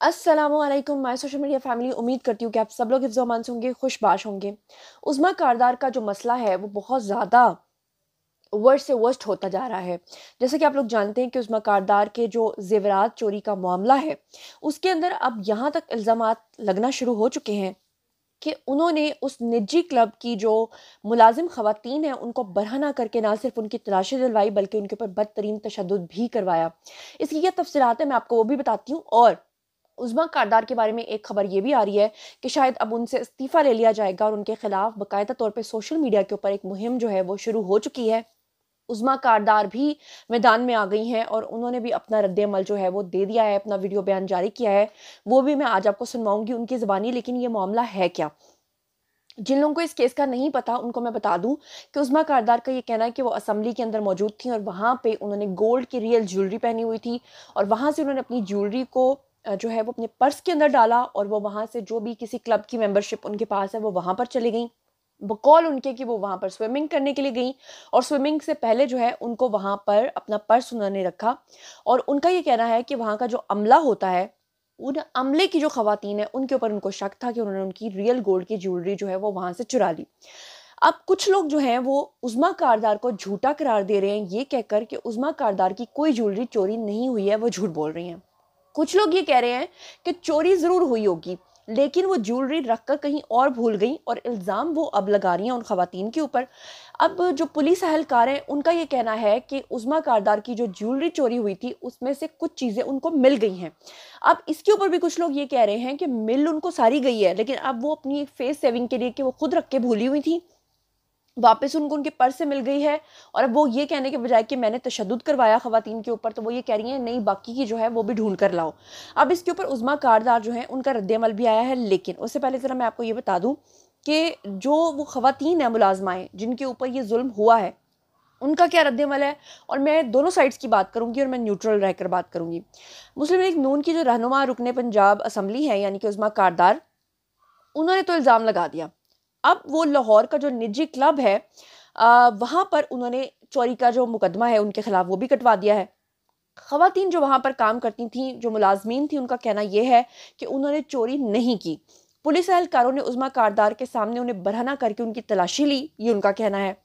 अस्सलामुअलैकुम my social media family. उम्मीद करती हूँ कि आप सब लोग हिफ्ज़ अमान से होंगे, खुशबाश होंगे। उज़्मा कारदार का जो मसला है वो बहुत ज़्यादा वर्स्ट से वर्स्ट होता जा रहा है। जैसे कि आप लोग जानते हैं कि उज़्मा कारदार के जो ज़ेवरात चोरी का मामला है, उसके अंदर अब यहाँ तक इल्ज़ामात लगना शुरू हो चुके हैं कि उन्होंने उस निजी क्लब की जो मुलाज़िम ख़वातीन हैं, उनको बरहना करके ना सिर्फ़ उनकी तलाशी दिलवाई बल्कि उनके ऊपर बदतरीन तशद्दुद भी करवाया। इसकी क्या तफ़सीलात है मैं आपको वो भी बताती हूँ। और उज़्मा कारदार के बारे में एक खबर ये भी आ रही है कि शायद अब उनसे इस्तीफ़ा ले लिया जाएगा और उनके खिलाफ बाकायदा तौर पे सोशल मीडिया के ऊपर एक मुहिम जो है वो शुरू हो चुकी है। उज़्मा कारदार भी मैदान में आ गई हैं और उन्होंने भी अपना रद्द-ए-अमल जो है वो दे दिया है, अपना वीडियो बयान जारी किया है। वो भी मैं आज आपको सुनवाऊँगी उनकी ज़ुबानी। लेकिन ये मामला है क्या? जिन लोगों को इस केस का नहीं पता उनको मैं बता दूं कि उज़्मा कारदार का ये कहना है कि वो असेंबली के अंदर मौजूद थी और वहां पे उन्होंने गोल्ड की रियल ज्वेलरी पहनी हुई थी और वहां से उन्होंने अपनी ज्वेलरी को जो है वो अपने पर्स के अंदर डाला और वो वहां से जो भी किसी क्लब की मेंबरशिप उनके पास है वो वहां पर चली गई। बकौल उनके कि वो वहां पर स्विमिंग करने के लिए गई और स्विमिंग से पहले जो है उनको वहां पर अपना पर्स उन्होंने रखा। और उनका ये कहना है कि वहां का जो अमला होता है, उन अमले की जो खवातीन है उनके ऊपर उनको शक था कि उन्होंने उनकी रियल गोल्ड की ज्वेलरी जो है वो वहां से चुरा ली। अब कुछ लोग जो हैं वो उज़्मा कारदार को झूठा करार दे रहे हैं ये कहकर कि उज़्मा कारदार की कोई ज्वेलरी चोरी नहीं हुई है, वो झूठ बोल रही हैं। कुछ लोग ये कह रहे हैं कि चोरी जरूर हुई होगी लेकिन वो ज्वेलरी रखकर कहीं और भूल गई और इल्ज़ाम वो अब लगा रही हैं उन खवातीन के ऊपर। अब जो पुलिस अहलकार हैं उनका ये कहना है कि उज़्मा कारदार की जो ज्वेलरी चोरी हुई थी उसमें से कुछ चीज़ें उनको मिल गई हैं। अब इसके ऊपर भी कुछ लोग ये कह रहे हैं कि मिल उनको सारी गई है लेकिन अब वो अपनी एक फेस सेविंग के लिए कि वो खुद रख के भूली हुई थी, वापस उनको उनके पर्स से मिल गई है। और अब वो ये कहने के बजाय कि मैंने तशद्दुद करवाया खवातीन के ऊपर, तो वो ये कह रही हैं नहीं बाकी की जो है वो भी ढूंढ कर लाओ। अब इसके ऊपर उज़्मा कारदार जो है उनका रद्द-ए-अमल भी आया है। लेकिन उससे पहले ज़रा मैं आपको ये बता दूं कि जो वो खवातीन है मुलाजमाएं जिनके ऊपर ये जुल्म हुआ है उनका क्या रद्द-ए-अमल है। और मैं दोनों साइड्स की बात करूंगी और मैं न्यूट्रल रहकर बात करूंगी। मुस्लिम लीग नून की जो रहनुमा रुकने पंजाब असम्बली है यानी कि उज़्मा कारदार, उन्होंने तो इल्ज़ाम लगा दिया। अब वो लाहौर का जो निजी क्लब है वहाँ पर उन्होंने चोरी का जो मुकदमा है उनके खिलाफ वो भी कटवा दिया है। खवातीन जो वहाँ पर काम करती थीं, जो मुलाज़मीन थी, उनका कहना ये है कि उन्होंने चोरी नहीं की। पुलिस एहलकारों ने उज़्मा कारदार के सामने उन्हें बरहना करके उनकी तलाशी ली, ये उनका कहना है।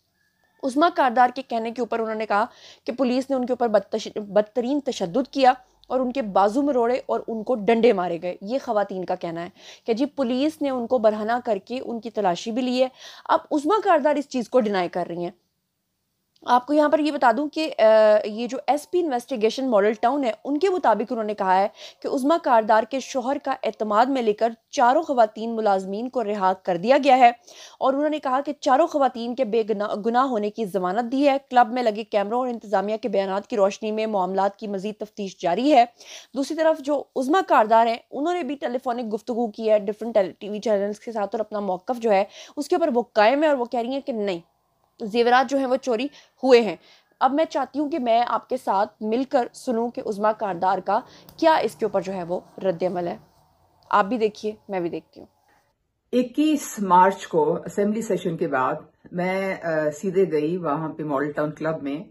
उस्मा कारदार के कहने के ऊपर उन्होंने कहा कि पुलिस ने उनके ऊपर बदतरीन तशद्दुद किया और उनके बाजू में रोड़े और उनको डंडे मारे गए। ये खवातीन का कहना है कि जी पुलिस ने उनको बरहना करके उनकी तलाशी भी ली है। अब उस्मा कारदार इस चीज़ को डिनाई कर रही हैं। आपको यहाँ पर ये बता दूं कि ये जो एसपी इन्वेस्टिगेशन मॉडल टाउन है उनके मुताबिक उन्होंने कहा है कि उज़्मा कारदार के शोहर का एतमाद में लेकर चारों खवातीन मुलाजमीन को रिहा कर दिया गया है। और उन्होंने कहा कि चारों खवातीन के बेगुनाह होने की जमानत दी है। क्लब में लगे कैमरों और इंतजामिया के बयान की रोशनी में मामलात की मजीद तफ्तीश जारी है। दूसरी तरफ जो उज़्मा कारदार हैं उन्होंने भी टेलीफोनिक गुफ्तगू की है डिफरेंट टीवी चैनल्स के साथ और अपना मौकफ जो है उसके ऊपर वो कायम है और वो कह रही हैं कि नहीं, जेवरात जो हैं वो चोरी हुए हैं। अब मैं चाहती हूँ कि मैं आपके साथ मिलकर सुनूं कि उज़्मा कारदार का क्या इसके ऊपर जो है वो रद्द-ए-अमल है। आप भी देखिए, मैं भी देखती हूँ। 21 मार्च को असेंबली सेशन के बाद मैं सीधे गई वहां पे मॉडल टाउन क्लब में,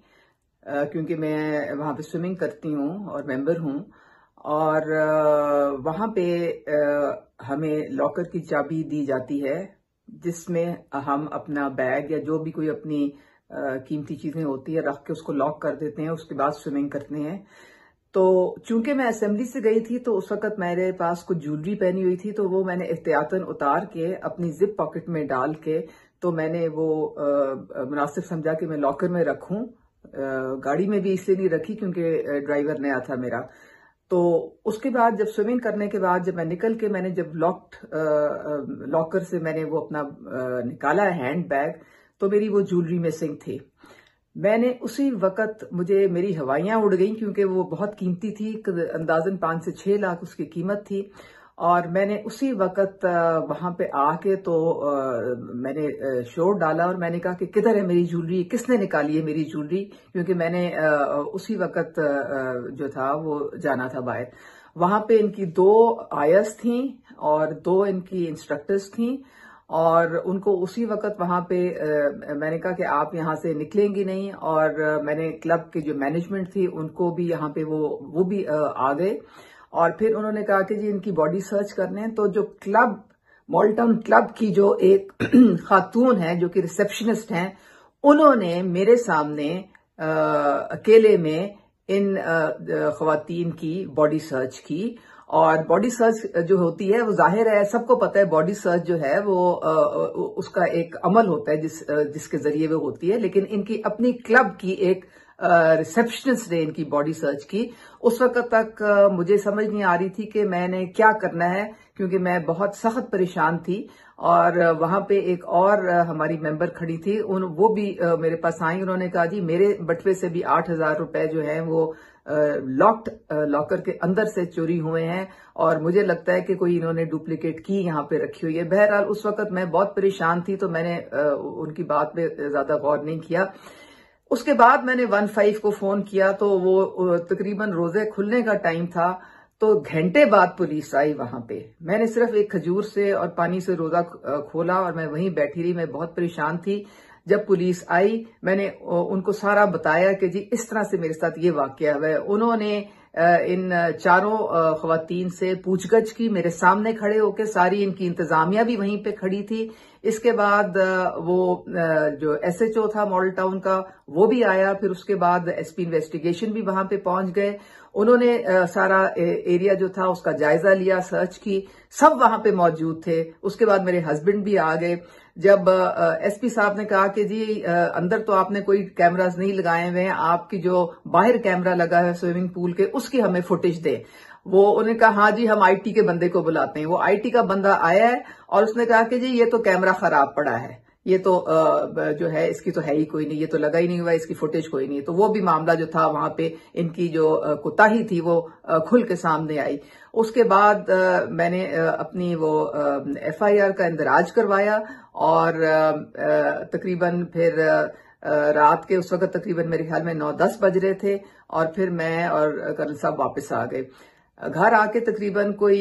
क्योंकि मैं वहां पे स्विमिंग करती हूँ और मेंबर हूँ। और वहां पे हमें लॉकर की चाबी दी जाती है जिसमें हम अपना बैग या जो भी कोई अपनी कीमती चीजें होती है रख के उसको लॉक कर देते हैं, उसके बाद स्विमिंग करते हैं। तो चूंकि मैं असेंबली से गई थी तो उस वक्त मेरे पास कुछ ज्वेलरी पहनी हुई थी, तो वो मैंने एहतियातन उतार के अपनी जिप पॉकेट में डाल के तो मैंने वो मुनासिब समझा कि मैं लॉकर में रखूं। गाड़ी में भी इसलिए नहीं रखी क्योंकि ड्राइवर नया था मेरा। तो उसके बाद जब स्विमिंग करने के बाद जब मैं निकल के मैंने जब लॉकर से मैंने वो अपना निकाला हैंड बैग, तो मेरी वो ज्वेलरी मिसिंग थी। मैंने उसी वक्त मुझे मेरी हवाइयां उड़ गई क्योंकि वो बहुत कीमती थी, अंदाजन 5 से 6 लाख उसकी कीमत थी। और मैंने उसी वक्त वहां पे आके तो मैंने शोर डाला और मैंने कहा कि किधर है मेरी ज्वेलरी, किसने निकाली है मेरी ज्वेलरी, क्योंकि मैंने उसी वक्त जो था वो जाना था बाहर। वहां पे इनकी 2 आयस थी और 2 इनकी इंस्ट्रक्टर्स थी और उनको उसी वक्त वहां पे मैंने कहा कि आप यहां से निकलेंगी नहीं। और मैंने क्लब के जो मैनेजमेंट थी उनको भी यहाँ पे वो भी आ गए और फिर उन्होंने कहा कि जी इनकी बॉडी सर्च करने हैं। तो जो क्लब मॉडल टाउन क्लब की जो एक खातून है जो कि रिसेप्शनिस्ट हैं, उन्होंने मेरे सामने अकेले में इन खवातीन की बॉडी सर्च की। और बॉडी सर्च जो होती है वो जाहिर है सबको पता है, बॉडी सर्च जो है वो उसका एक अमल होता है जिसके जरिए वो होती है। लेकिन इनकी अपनी क्लब की एक रिसेप्शनिस्ट ने इनकी बॉडी सर्च की। उस वक्त तक मुझे समझ नहीं आ रही थी कि मैंने क्या करना है, क्योंकि मैं बहुत सख्त परेशान थी। और वहां पे एक और हमारी मेंबर खड़ी थी, वो भी मेरे पास आई। उन्होंने कहा जी मेरे बटवे से भी 8,000 रुपए जो हैं वो लॉक्ड लॉकर के अंदर से चोरी हुए हैं, और मुझे लगता है कि कोई इन्होंने डुप्लीकेट की यहाँ पे रखी हुई है। बहरहाल उस वक्त मैं बहुत परेशान थी, तो मैंने उनकी बात पे ज्यादा गौर नहीं किया। उसके बाद मैंने 15 को फोन किया, तो वो तकरीबन रोजे खुलने का टाइम था, तो घंटे बाद पुलिस आई वहां पे। मैंने सिर्फ एक खजूर से और पानी से रोजा खोला और मैं वहीं बैठी रही। मैं बहुत परेशान थी। जब पुलिस आई मैंने उनको सारा बताया कि जी इस तरह से मेरे साथ ये वाकया हुआ है। उन्होंने इन चारों खवातीन से पूछगछ की मेरे सामने खड़े होकर। सारी इनकी इंतजामिया भी वहीं पे खड़ी थी। इसके बाद वो जो एसएचओ था मॉडल टाउन का वो भी आया। फिर उसके बाद एसपी इन्वेस्टिगेशन भी वहां पे पहुंच गए। उन्होंने सारा एरिया जो था उसका जायजा लिया, सर्च की, सब वहां पे मौजूद थे। उसके बाद मेरे हस्बैंड भी आ गए। जब एसपी साहब ने कहा कि जी अंदर तो आपने कोई कैमरास नहीं लगाए हुए हैं, आपकी जो बाहर कैमरा लगा है स्विमिंग पूल के उसकी हमें फुटेज दे। वो उन्होंने कहा हाँ जी हम आईटी के बंदे को बुलाते हैं। वो आईटी का बंदा आया है और उसने कहा कि जी ये तो कैमरा खराब पड़ा है, ये तो जो है इसकी तो है ही कोई नहीं, ये तो लगा ही नहीं हुआ, इसकी फुटेज कोई नहीं। तो वो भी मामला जो था वहां पे इनकी जो कोताही थी वो खुल के सामने आई। उसके बाद मैंने अपनी वो एफआईआर का इंदराज करवाया और तकरीबन फिर रात के उस वक्त तकरीबन मेरे ख्याल में 9-10 बज रहे थे और फिर मैं और कर्नल साहब वापस आ गए। घर आके तकरीबन कोई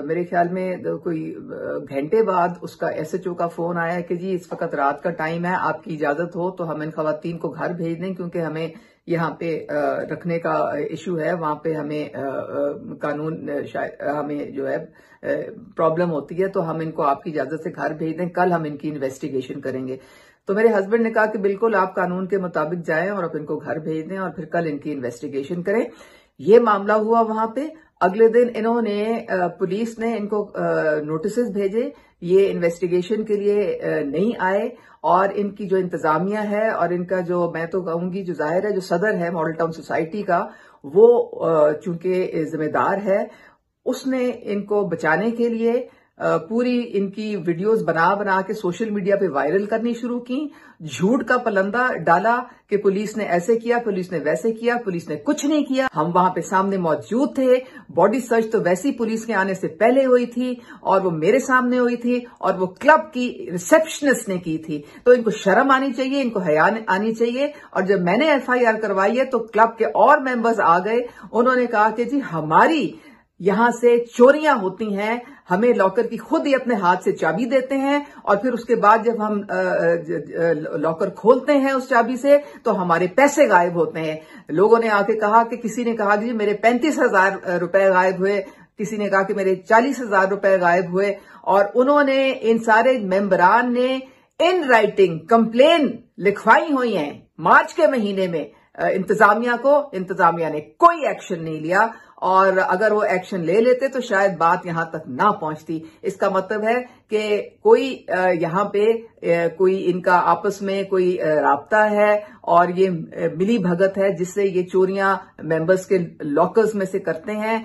मेरे ख्याल में कोई घंटे बाद उसका एसएचओ का फोन आया कि जी इस वक्त रात का टाइम है, आपकी इजाजत हो तो हम इन खवातीन को घर भेज दें, क्योंकि हमें यहाँ पे रखने का इशू है। वहां पे हमें कानून हमें जो है प्रॉब्लम होती है, तो हम इनको आपकी इजाजत से घर भेज दें, कल हम इनकी इन्वेस्टिगेशन करेंगे। तो मेरे हस्बैंड ने कहा कि बिल्कुल आप कानून के मुताबिक जाएं और आप इनको घर भेज दें और फिर कल इनकी इन्वेस्टिगेशन करें। ये मामला हुआ वहां पे। अगले दिन इन्होंने पुलिस ने इनको नोटिस भेजे, ये इन्वेस्टिगेशन के लिए नहीं आए। और इनकी जो इंतजामिया है और इनका जो मैं तो कहूंगी जो जाहिर है जो सदर है मॉडल टाउन सोसाइटी का, वो चूंकि जिम्मेदार है, उसने इनको बचाने के लिए पूरी इनकी वीडियोस बना बना के सोशल मीडिया पे वायरल करनी शुरू की। झूठ का पलंदा डाला कि पुलिस ने ऐसे किया, पुलिस ने वैसे किया, पुलिस ने कुछ नहीं किया। हम वहां पे सामने मौजूद थे। बॉडी सर्च तो वैसी पुलिस के आने से पहले हुई थी और वो मेरे सामने हुई थी और वो क्लब की रिसेप्शनिस्ट ने की थी। तो इनको शर्म आनी चाहिए, इनको हया आनी चाहिए। और जब मैंने एफआईआर करवाई है तो क्लब के और मेंबर्स आ गए। उन्होंने कहा कि जी हमारी यहां से चोरियां होती हैं, हमें लॉकर की खुद ही अपने हाथ से चाबी देते हैं और फिर उसके बाद जब हम लॉकर खोलते हैं उस चाबी से तो हमारे पैसे गायब होते हैं। लोगों ने आके कहा कि किसी ने कहा कि मेरे 35,000 रुपए गायब हुए, किसी ने कहा कि मेरे 40,000 रुपए गायब हुए। और उन्होंने इन सारे मेंबरान ने इन राइटिंग कंप्लेन लिखवाई हुई है मार्च के महीने में इंतजामिया को। इंतजामिया ने कोई एक्शन नहीं लिया और अगर वो एक्शन ले लेते तो शायद बात यहां तक ना पहुंचती। इसका मतलब है कि कोई यहां पे कोई इनका आपस में कोई राब्ता है और ये मिली भगत है जिससे ये चोरियां मेंबर्स के लॉकर्स में से करते हैं।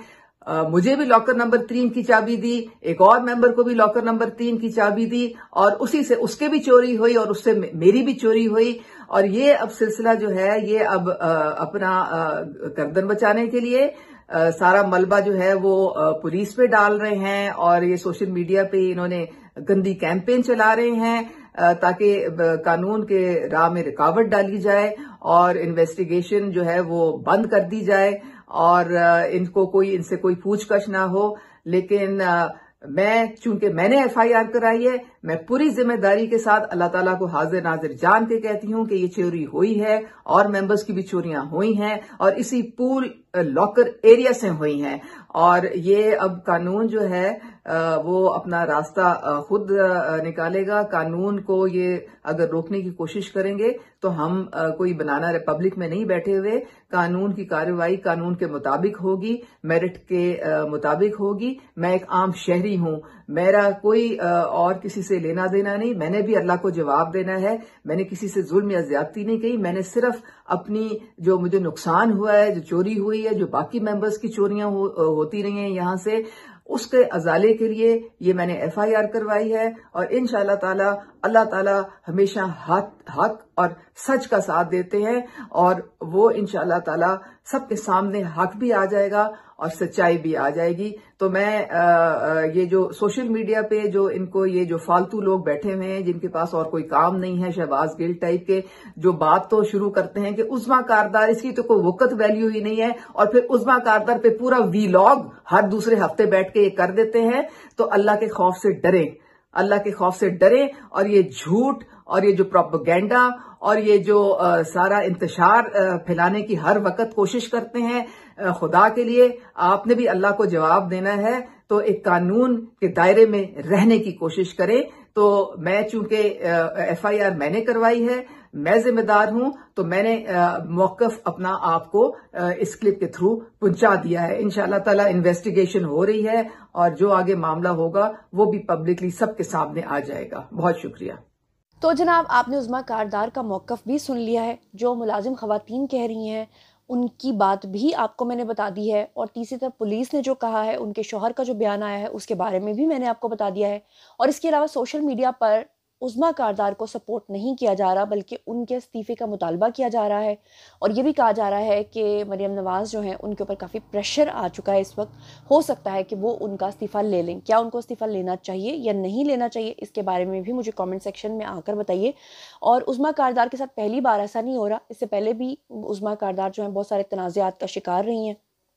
मुझे भी लॉकर नंबर 3 की चाबी दी, एक और मेंबर को भी लॉकर नंबर 3 की चाबी दी और उसी से उसके भी चोरी हुई और उससे मेरी भी चोरी हुई। और ये अब सिलसिला जो है ये अब अपना गर्दन बचाने के लिए सारा मलबा जो है वो पुलिस पे डाल रहे हैं और ये सोशल मीडिया पे इन्होंने गंदी कैंपेन चला रहे हैं ताकि कानून के राह में रुकावट डाली जाए और इन्वेस्टिगेशन जो है वो बंद कर दी जाए और इनसे कोई पूछताछ ना हो। लेकिन मैं चूंकि मैंने एफआईआर कराई है, मैं पूरी जिम्मेदारी के साथ अल्लाह ताला को हाजिर नाजिर जान के कहती हूं कि ये चोरी हुई है और मेंबर्स की भी चोरियां हुई हैं और इसी पूल लॉकर एरिया से हुई हैं। और ये अब कानून जो है वो अपना रास्ता खुद निकालेगा। कानून को ये अगर रोकने की कोशिश करेंगे तो हम कोई बनाना रिपब्लिक में नहीं बैठे हुए। कानून की कार्रवाई कानून के मुताबिक होगी, मेरिट के मुताबिक होगी। मैं एक आम शहरी हूं, मेरा कोई और किसी से लेना देना नहीं। मैंने भी अल्लाह को जवाब देना है। मैंने किसी से जुल्म या ज्यादती नहीं की। मैंने सिर्फ अपनी जो मुझे नुकसान हुआ है, जो चोरी हुई है, जो बाकी मेंबर्स की चोरियां होती रही हैं यहां से, उसके अजाले के लिए ये मैंने FIR करवाई है। और इंशाअल्लाह ताला अल्लाह ताला हमेशा हक और सच का साथ देते हैं और वो इंशाअल्लाह ताला सबके सामने हक भी आ जाएगा और सच्चाई भी आ जाएगी। तो मैं ये जो सोशल मीडिया पे जो इनको ये जो फालतू लोग बैठे हुए हैं जिनके पास और कोई काम नहीं है, शहबाज गिल टाइप के, जो बात तो शुरू करते हैं कि उस्मा कारदार, इसकी तो कोई वक़्त वैल्यू ही नहीं है, और फिर उस्मा कारदार पे पूरा वीलॉग हर दूसरे हफ्ते बैठ के ये कर देते हैं। तो अल्लाह के खौफ से डरें, अल्लाह के खौफ से डरें। और ये झूठ और ये जो प्रोपेगेंडा और ये जो सारा इंतशार फैलाने की हर वक्त कोशिश करते हैं, खुदा के लिए आपने भी अल्लाह को जवाब देना है। तो एक कानून के दायरे में रहने की कोशिश करें। तो मैं चूंकि FIR मैंने करवाई है, मैं जिम्मेदार हूं, तो मैंने मौकफ अपना आपको इस क्लिप के थ्रू पहुंचा दिया है। इंशाअल्लाह ताला इन्वेस्टिगेशन हो रही है और जो आगे मामला होगा वो भी पब्लिकली सबके सामने आ जाएगा। बहुत शुक्रिया। तो जनाब, आपने उस्मा कारदार का मौक़िफ़ भी सुन लिया है। जो मुलाजिम ख़वातीन कह रही हैं उनकी बात भी आपको मैंने बता दी है, और तीसरी तरफ पुलिस ने जो कहा है, उनके शौहर का जो बयान आया है उसके बारे में भी मैंने आपको बता दिया है। और इसके अलावा सोशल मीडिया पर उस्मा कारदार को सपोर्ट नहीं किया जा रहा, बल्कि उनके इस्तीफ़े का मुतालबा किया जा रहा है। और ये भी कहा जा रहा है कि मरियम नवाज़ जो हैं उनके ऊपर काफ़ी प्रेशर आ चुका है इस वक्त। हो सकता है कि वो उनका इस्तीफ़ा ले लें। क्या उनको इस्तीफ़ा लेना चाहिए या नहीं लेना चाहिए, इसके बारे में भी मुझे कमेंट सेक्शन में आकर बताइए। और उस्मा कारदार के साथ पहली बार ऐसा नहीं हो रहा, इससे पहले भी उस्मा कारदार जो हैं बहुत सारे तनाज़ात का शिकार रही हैं।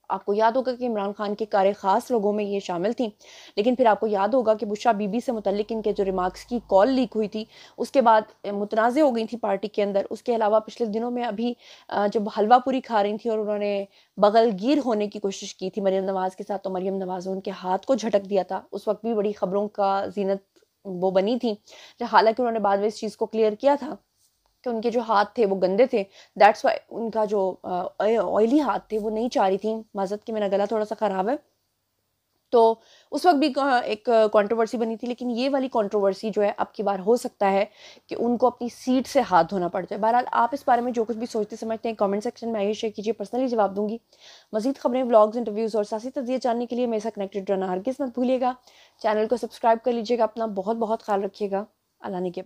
आपको याद होगा कि इमरान खान के कार ख़ास लोगों में ये शामिल थी। लेकिन फिर आपको याद होगा कि बुशरा बीबी से मुतल्लिक इनके जो रिमार्क्स की कॉल लीक हुई थी, उसके बाद मुतनाज़े हो गई थी पार्टी के अंदर। उसके अलावा पिछले दिनों में अभी जब हलवा पूरी खा रही थी और उन्होंने बगलगीर होने की कोशिश की थी मरियम नवाज़ के साथ, तो मरियम नवाज़ ने उनके हाथ को झटक दिया था। उस वक्त भी बड़ी खबरों का ज़ीनत वो बनी थी। हालांकि उन्होंने बाद में इस चीज़ को क्लियर किया था कि उनके जो हाथ थे वो गंदे थे, दैट्स वाई उनका जो ऑयली हाथ थे वो नहीं चाह रही थी। माज़रत कि मेरा गला थोड़ा सा ख़राब है। तो उस वक्त भी एक कंट्रोवर्सी बनी थी। लेकिन ये वाली कंट्रोवर्सी जो है अब की बार हो सकता है कि उनको अपनी सीट से हाथ धोना पड़ जाए। बहरहाल आप इस बारे में जो कुछ भी सोचते समझते हैं कमेंट सेक्शन में आइए, शेयर कीजिए, पर्सनली जवाब दूंगी। मज़ीद खबरें, व्लॉग्स, इंटरव्यूज़ और सियासी तज़किया जानने के लिए मेरे साथ कनेक्टेड रहना हरगिज़ मत भूलिएगा। चैनल को सब्सक्राइब कर लीजिएगा। अपना बहुत बहुत ख्याल रखिएगा। अल्लाह ने के